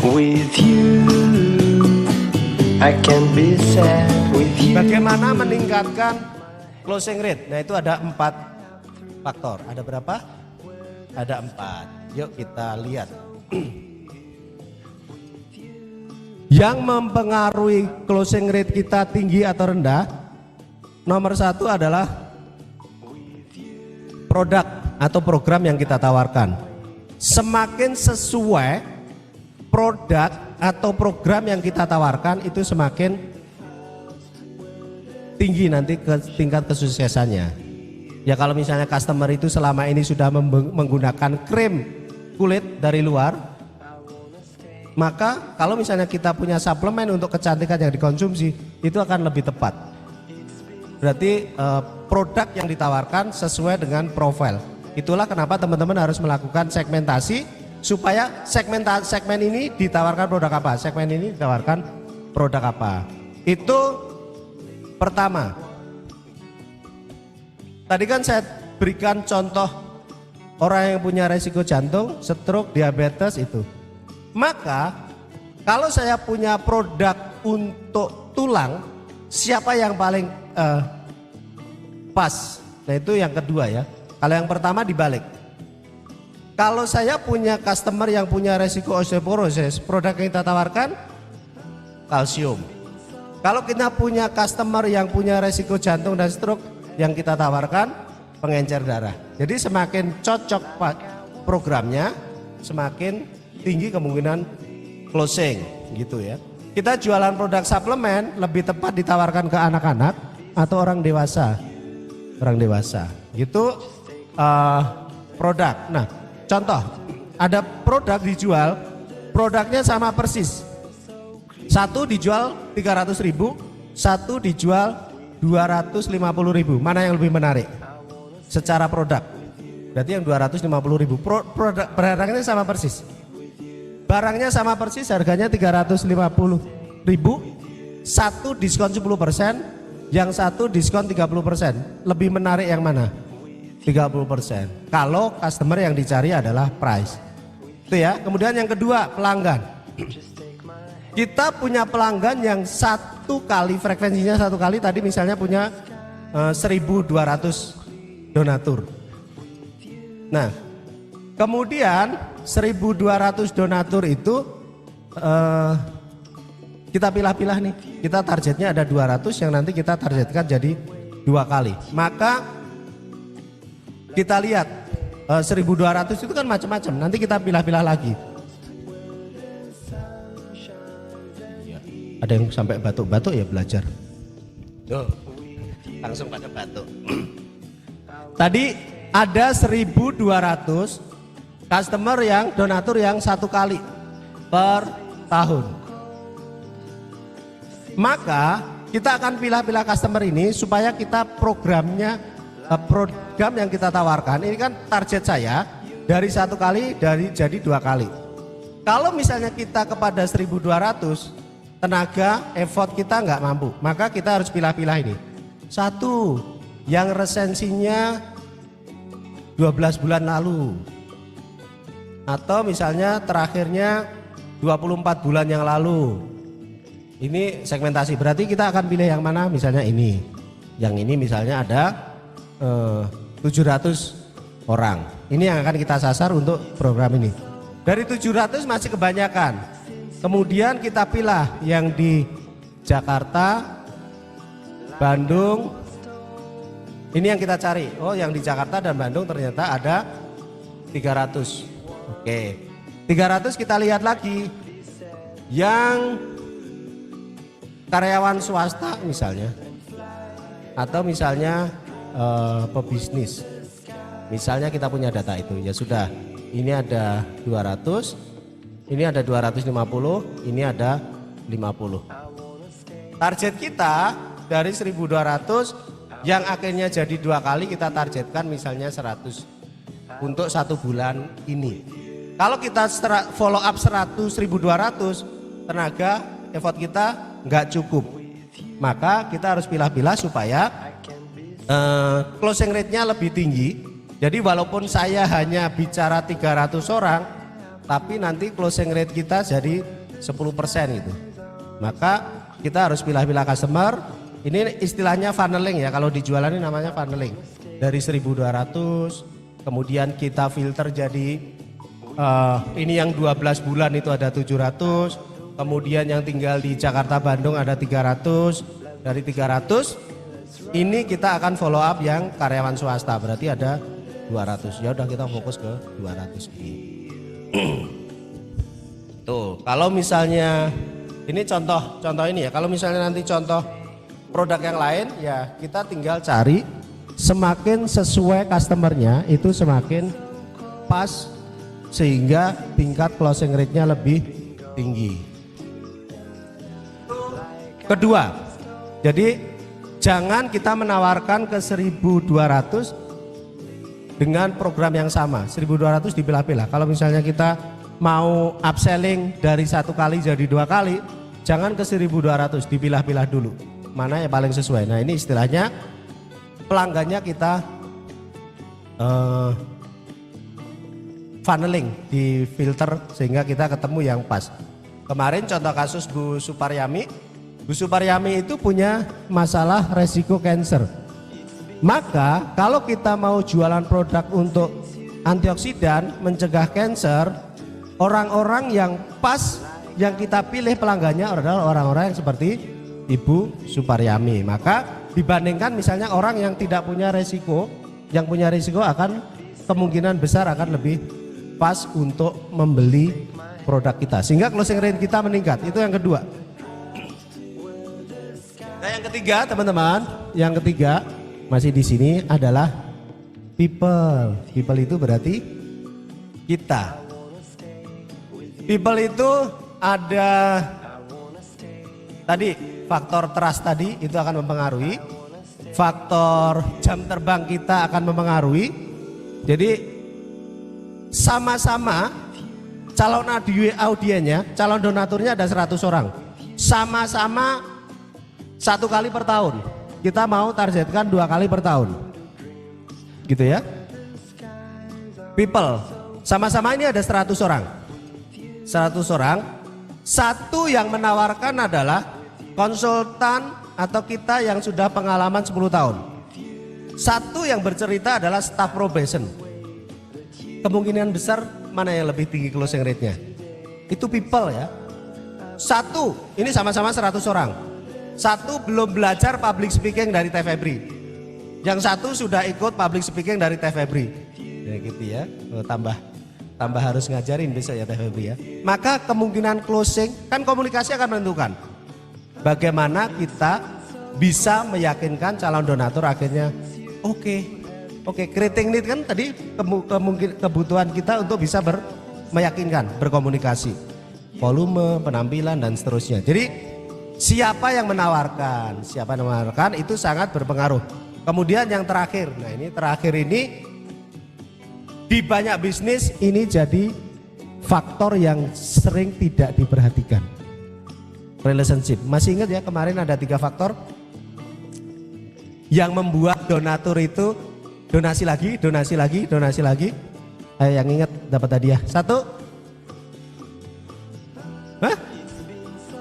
With you, I can be sad with you. Bagaimana meningkatkan closing rate? Nah itu ada 4 faktor. Ada berapa? Ada 4. Yuk kita lihat. Yang mempengaruhi closing rate kita tinggi atau rendah, nomor 1 adalah produk atau program yang kita tawarkan. Semakin sesuai produk atau program yang kita tawarkan, itu semakin tinggi nanti ke tingkat kesuksesannya. Ya kalau misalnya customer itu selama ini sudah menggunakan krim kulit dari luar, maka kalau misalnya kita punya suplemen untuk kecantikan yang dikonsumsi, itu akan lebih tepat. Berarti produk yang ditawarkan sesuai dengan profil. Itulah kenapa teman-teman harus melakukan segmentasi supaya segmen ini ditawarkan produk apa, segmen ini ditawarkan produk apa. Itu pertama. Tadi kan saya berikan contoh orang yang punya resiko jantung, stroke, diabetes itu. Maka kalau saya punya produk untuk tulang, siapa yang paling pas? Nah itu yang kedua ya. Kalau yang pertama dibalik. Kalau saya punya customer yang punya resiko osteoporosis, produk yang kita tawarkan kalsium. Kalau kita punya customer yang punya resiko jantung dan stroke, yang kita tawarkan pengencer darah. Jadi semakin cocok programnya, semakin tinggi kemungkinan closing gitu ya. Kita jualan produk suplemen lebih tepat ditawarkan ke anak-anak atau orang dewasa. Orang dewasa gitu produk. Nah contoh, ada produk dijual, produknya sama persis. Satu dijual 300.000, satu dijual 250.000. Mana yang lebih menarik? Secara produk. Berarti yang 250.000. Produknya sama persis. Barangnya sama persis, harganya 350.000. Satu diskon 10%, yang satu diskon 30%. Lebih menarik yang mana? 30%. Kalau customer yang dicari adalah price. Itu ya. Kemudian yang kedua, pelanggan. Kita punya pelanggan yang satu kali, frekuensinya satu kali, tadi misalnya punya 1.200 donatur. Nah, kemudian 1.200 donatur itu kita pilah-pilah nih. Kita targetnya ada 200 yang nanti kita targetkan jadi 2 kali. Maka kita lihat 1.200 itu kan macam-macam. Nanti kita pilah-pilah lagi. Ya, ada yang sampai batuk-batuk ya belajar. Tuh, langsung pada batuk. Tadi ada 1.200 customer yang donatur yang satu kali per tahun. Maka kita akan pilah-pilah customer ini supaya kita program yang kita tawarkan ini kan target saya dari satu kali jadi 2 kali. Kalau misalnya kita kepada 1.200, tenaga effort kita nggak mampu, maka kita harus pilah-pilah ini. Satu yang resensinya 12 bulan lalu, atau misalnya terakhirnya 24 bulan yang lalu. Ini segmentasi, berarti kita akan pilih yang mana, misalnya ini. Yang ini misalnya ada 700 orang. Ini yang akan kita sasar untuk program ini. Dari 700 masih kebanyakan. Kemudian kita pilih yang di Jakarta, Bandung. Ini yang kita cari. Oh, yang di Jakarta dan Bandung ternyata ada 300. Oke. 300 kita lihat lagi. Yang karyawan swasta misalnya. Atau misalnya pebisnis. Misalnya kita punya data itu, ya sudah. Ini ada 200, ini ada 250, ini ada 50. Target kita dari 1.200 yang akhirnya jadi 2 kali, kita targetkan misalnya 100 untuk 1 bulan ini. Kalau kita follow up 100.200, tenaga effort kita nggak cukup. Maka kita harus pilah-pilah supaya closing rate-nya lebih tinggi. Jadi walaupun saya hanya bicara 300 orang, tapi nanti closing rate kita jadi 10% gitu. Maka kita harus pilah-pilah customer. Ini istilahnya funneling ya, kalau di jualan ini namanya funneling. Dari 1.200 kemudian kita filter jadi ini yang 12 bulan itu ada 700, kemudian yang tinggal di Jakarta Bandung ada 300. Dari 300 ini kita akan follow up yang karyawan swasta, berarti ada 200. Ya udah kita fokus ke 200 ini. Tuh, kalau misalnya ini contoh ini ya, kalau misalnya nanti contoh produk yang lain ya kita tinggal cari semakin sesuai customernya itu semakin pas sehingga tingkat closing rate-nya lebih tinggi. Kedua, jadi jangan kita menawarkan ke 1.200 dengan program yang sama. 1.200 dipilah-pilah. Kalau misalnya kita mau upselling dari 1 kali jadi 2 kali, jangan ke 1.200, dipilah-pilah dulu. Mana yang paling sesuai. Nah ini istilahnya pelanggannya kita funneling, di filter sehingga kita ketemu yang pas. Kemarin contoh kasus Bu Suparyami. Bu Suparyami itu punya masalah resiko cancer. Maka kalau kita mau jualan produk untuk antioksidan mencegah cancer, orang-orang yang pas yang kita pilih pelanggannya adalah orang-orang yang seperti Ibu Suparyami. Maka dibandingkan misalnya orang yang tidak punya resiko, yang punya resiko akan kemungkinan besar akan lebih pas untuk membeli produk kita, sehingga closing rate kita meningkat. Itu yang kedua. Nah yang ketiga teman-teman, yang ketiga masih di sini adalah people. People itu berarti kita. People itu ada tadi faktor trust tadi itu akan mempengaruhi, faktor jam terbang kita akan mempengaruhi. Jadi sama-sama calon audiennya, calon donaturnya ada 100 orang. Sama-sama 1 kali per tahun. Kita mau targetkan 2 kali per tahun. Gitu ya. People sama-sama ini ada 100 orang. 100 orang. Satu yang menawarkan adalah konsultan atau kita yang sudah pengalaman 10 tahun. Satu yang bercerita adalah staff probation. Kemungkinan besar mana yang lebih tinggi closing rate-nya? Itu people ya. Satu, ini sama-sama 100 orang. Satu belum belajar public speaking dari TVBRI. Yang satu sudah ikut public speaking dari TVBRI. Ya gitu ya. Tambah harus ngajarin besok ya TVBRI ya. Maka kemungkinan closing, kan komunikasi akan menentukan bagaimana kita bisa meyakinkan calon donatur akhirnya Oke, creating need kan tadi kebutuhan kita untuk bisa meyakinkan, berkomunikasi, volume, penampilan dan seterusnya. Jadi siapa yang menawarkan itu sangat berpengaruh. Kemudian yang terakhir, nah ini terakhir ini di banyak bisnis ini jadi faktor yang sering tidak diperhatikan. Relationship, masih ingat ya kemarin ada 3 faktor yang membuat donatur itu donasi lagi. Ayo yang ingat dapat hadiah. 1.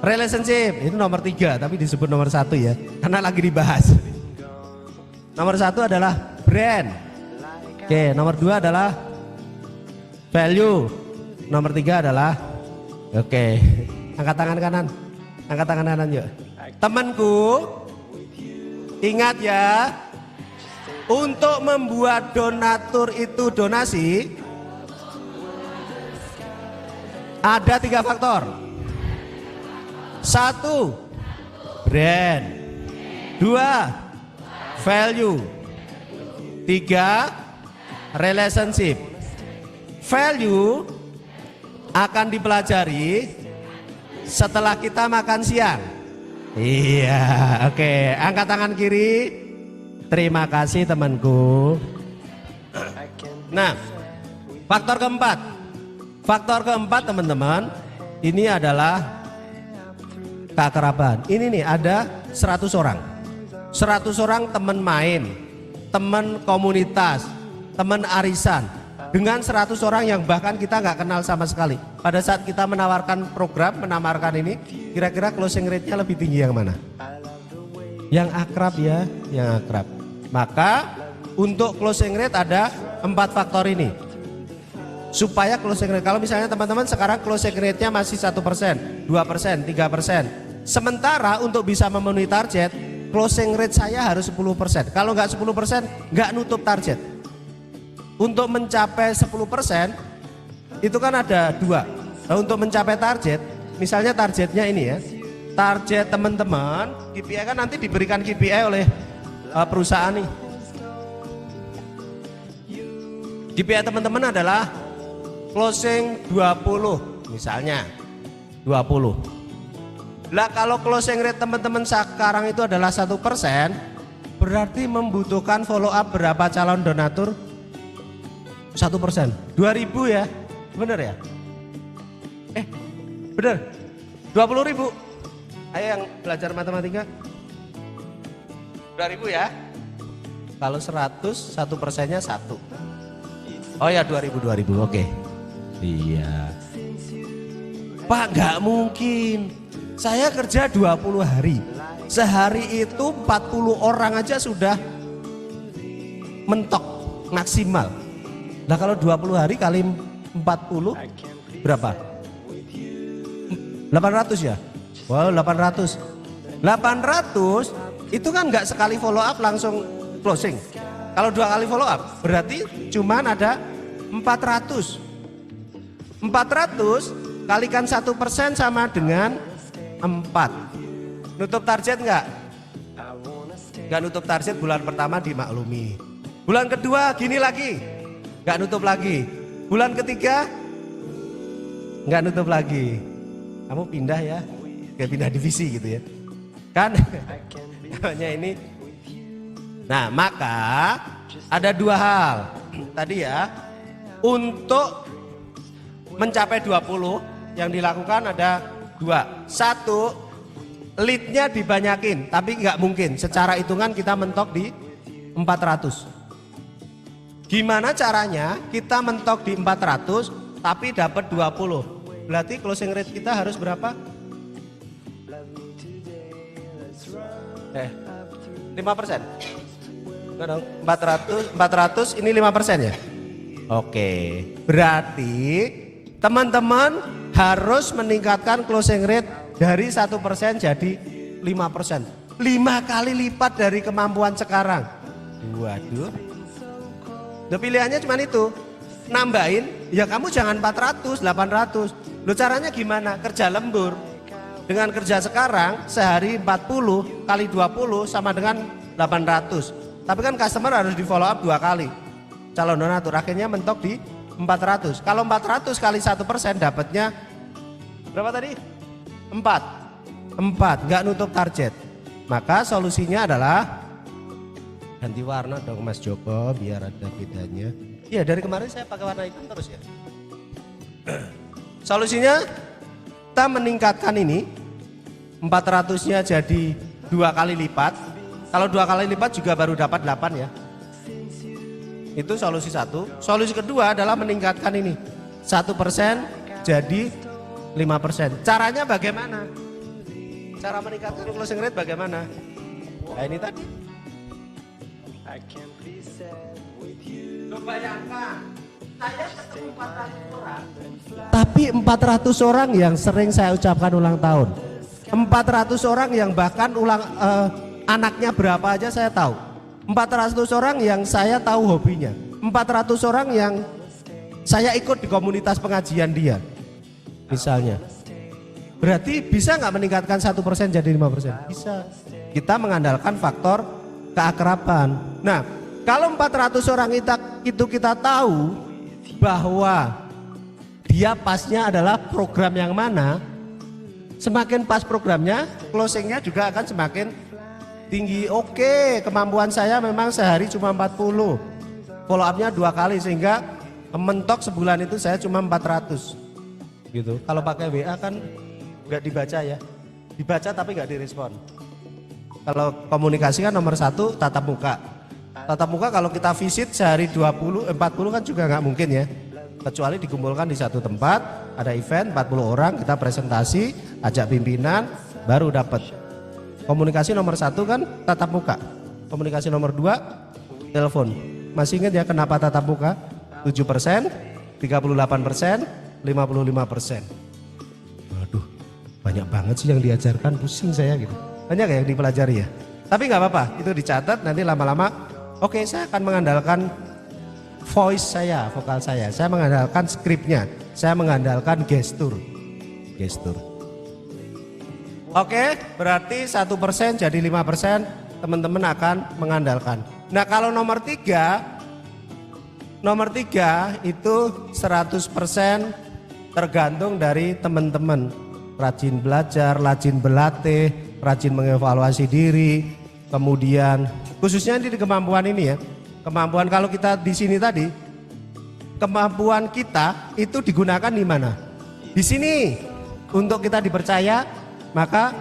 Relationship itu nomor 3 tapi disebut nomor 1 ya karena lagi dibahas. Nomor 1 adalah brand. Oke, nomor 2 adalah value. Nomor 3 adalah angkat tangan kanan yuk. Temanku, ingat ya, untuk membuat donatur itu donasi ada 3 faktor. 1, brand. 2, value. 3, relationship. Value akan dipelajari setelah kita makan siang. Iya, oke. Angkat tangan kiri. Terima kasih temanku. Nah, faktor keempat teman-teman, ini adalah keakraban. Ini nih ada 100 orang. 100 orang teman main, teman komunitas, teman arisan. dengan 100 orang yang bahkan kita nggak kenal sama sekali. Pada saat kita menawarkan program, menawarkan ini, kira-kira closing rate-nya lebih tinggi yang mana? Yang akrab ya, yang akrab. Maka untuk closing rate ada 4 faktor ini. Supaya closing rate, kalau misalnya teman-teman sekarang closing rate-nya masih 1%, 2%, 3%. Sementara untuk bisa memenuhi target, closing rate saya harus 10%. Kalau nggak 10%, nggak nutup target. Untuk mencapai 10%, itu kan ada 2. Nah, untuk mencapai target, misalnya targetnya ini ya. Target teman-teman, KPI kan nanti diberikan KPI oleh perusahaan nih. KPI teman-teman adalah closing 20 misalnya 20. Lah kalau closing rate teman-teman sekarang itu adalah 1%, berarti membutuhkan follow up berapa calon donatur? 1%, 2.000 ya, bener ya? Bener, 20.000. Ayo yang belajar matematika, 2.000 ya. Kalau 100, 1%-nya 1. Oh ya 2.000, oke. Iya. Pak nggak mungkin, saya kerja 20 hari. Sehari itu 40 orang aja sudah mentok maksimal. Nah kalau 20 hari kali 40 berapa? 800 ya? Wow 800. 800 itu kan nggak sekali follow up langsung closing. Kalau 2 kali follow up berarti cuman ada 400. 400 kalikan 1% sama dengan 4. Nutup target nggak? Nggak nutup target, bulan pertama dimaklumi. Bulan kedua gini lagi, nggak nutup lagi. Bulan ketiga nggak nutup lagi. Kamu pindah ya, kayak pindah divisi gitu ya. Kan namanya ini. Nah maka ada 2 hal tadi ya. Untuk mencapai 20 yang dilakukan ada 2. 1, leadnya dibanyakin, tapi nggak mungkin. Secara hitungan kita mentok di 400. Gimana caranya kita mentok di 400 tapi dapat 20? Berarti closing rate kita harus berapa? 5%. Enggak dong, 400 ini 5% ya? Oke, berarti teman-teman harus meningkatkan closing rate dari 1% jadi 5%. 5 kali lipat dari kemampuan sekarang. Waduh. Nah, pilihannya cuma itu. Nambahin, ya kamu jangan 400, 800. Loh caranya gimana? Kerja lembur. Dengan kerja sekarang sehari 40 kali 20 sama dengan 800. Tapi kan customer harus di follow up 2 kali. Calon donatur akhirnya mentok di 400. Kalau 400 kali 1% dapatnya berapa tadi? 4, nggak nutup target. Maka solusinya adalah ganti warna dong Mas Joko biar ada bedanya. Iya dari kemarin saya pakai warna hitam terus ya. Solusinya kita meningkatkan ini 400-nya jadi 2 kali lipat. Kalau 2 kali lipat juga baru dapat 8 ya. Itu solusi 1. Solusi kedua adalah meningkatkan ini 1% jadi 5%. Caranya bagaimana? Cara meningkatkan closing rate bagaimana? Nah ini tadi. Bayangkan saya ketemu 400 orang. Tapi 400 orang yang sering saya ucapkan ulang tahun. 400 orang yang bahkan anaknya berapa aja saya tahu. 400 orang yang saya tahu hobinya. 400 orang yang saya ikut di komunitas pengajian dia. Misalnya. Berarti bisa nggak meningkatkan 1% jadi 5%? Bisa. Kita mengandalkan faktor keakraban. Nah, kalau 400 orang itu kita tahu bahwa dia pasnya adalah program yang mana, semakin pas programnya, closingnya juga akan semakin tinggi. Oke, kemampuan saya memang sehari cuma 40, follow upnya 2 kali sehingga mentok sebulan itu saya cuma 400 gitu. Kalau pakai WA kan nggak dibaca ya, dibaca tapi nggak direspon. Kalau komunikasi kan nomor 1 tatap muka, Tatap muka kalau kita visit sehari 40 kan juga nggak mungkin ya. Kecuali dikumpulkan di satu tempat, ada event 40 orang, kita presentasi, ajak pimpinan, baru dapat. Komunikasi nomor 1 kan tatap muka. Komunikasi nomor 2 telepon. Masih ingat ya kenapa tatap muka? 7%, 38%, 55%. Waduh, banyak banget sih yang diajarkan, pusing saya gitu. Banyak ya yang dipelajari ya. Tapi nggak apa-apa, itu dicatat nanti lama-lama. Oke, saya akan mengandalkan voice saya, vokal saya mengandalkan skripnya, saya mengandalkan gestur. Oke, berarti 1% jadi 5% teman-teman akan mengandalkan. Nah kalau nomor 3 itu 100% tergantung dari teman-teman. Rajin belajar, rajin berlatih, rajin mengevaluasi diri, kemudian khususnya di kemampuan ini ya. Kemampuan kalau kita di sini tadi, kemampuan kita itu digunakan di mana? Di sini. Untuk kita dipercaya, maka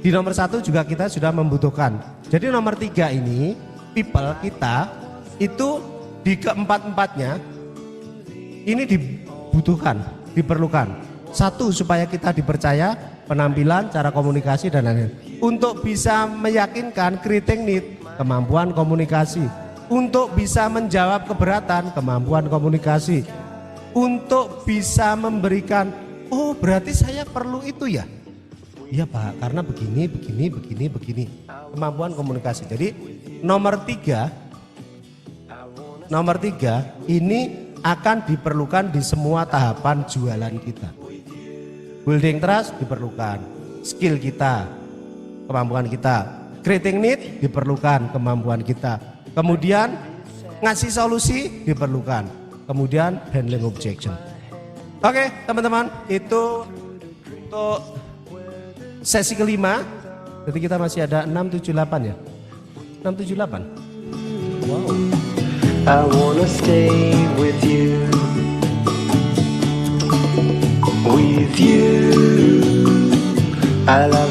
di nomor 1 juga kita sudah membutuhkan. Jadi nomor 3 ini, people kita itu di keempat-empatnya ini dibutuhkan, diperlukan. 1 supaya kita dipercaya, penampilan, cara komunikasi dan lain-lain. Untuk bisa meyakinkan creating need, kemampuan komunikasi. Untuk bisa menjawab keberatan, kemampuan komunikasi. Untuk bisa memberikan, oh berarti saya perlu itu ya. Iya Pak, karena begini. Kemampuan komunikasi. Jadi nomor 3 ini akan diperlukan di semua tahapan jualan kita. Building trust diperlukan, skill kita, kemampuan kita. Creating need diperlukan, kemampuan kita. Kemudian ngasih solusi diperlukan. Kemudian handling objection. Oke teman-teman, itu untuk sesi kelima. Jadi kita masih ada 6, 7, 8 ya. 6, 7, 8. Wow. I wanna stay with you. With you, I love